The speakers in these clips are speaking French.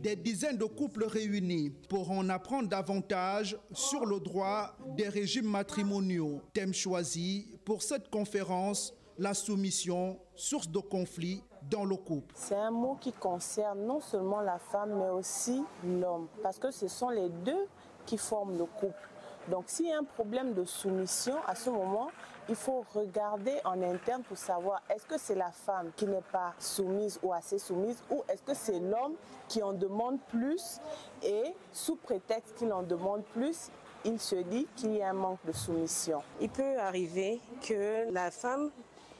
Des dizaines de couples réunis pour en apprendre davantage sur le droit des régimes matrimoniaux. Thème choisi pour cette conférence, la soumission, source de conflit dans le couple. C'est un mot qui concerne non seulement la femme mais aussi l'homme, parce que ce sont les deux qui forment le couple. Donc s'il y a un problème de soumission, à ce moment, il faut regarder en interne pour savoir est-ce que c'est la femme qui n'est pas soumise ou assez soumise, ou est-ce que c'est l'homme qui en demande plus et sous prétexte qu'il en demande plus, il se dit qu'il y a un manque de soumission. Il peut arriver que la femme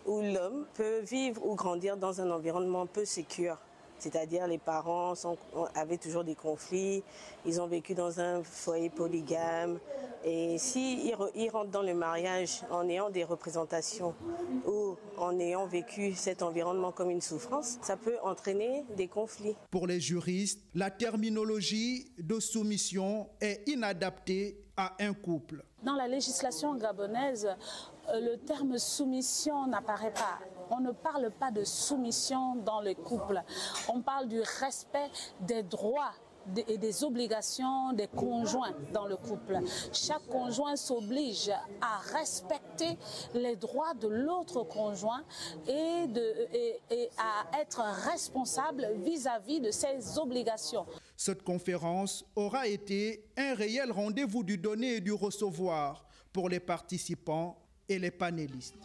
ou l'homme peut vivre ou grandir dans un environnement peu sécure. C'est-à-dire les parents avaient toujours des conflits, ils ont vécu dans un foyer polygame. Et s'ils rentrent dans le mariage en ayant des représentations ou en ayant vécu cet environnement comme une souffrance, ça peut entraîner des conflits. Pour les juristes, la terminologie de soumission est inadaptée à un couple. Dans la législation gabonaise, le terme soumission n'apparaît pas. On ne parle pas de soumission dans le couple. On parle du respect des droits et des obligations des conjoints dans le couple. Chaque conjoint s'oblige à respecter les droits de l'autre conjoint et à être responsable vis-à-vis de ses obligations. Cette conférence aura été un réel rendez-vous du donner et du recevoir pour les participants et les panélistes.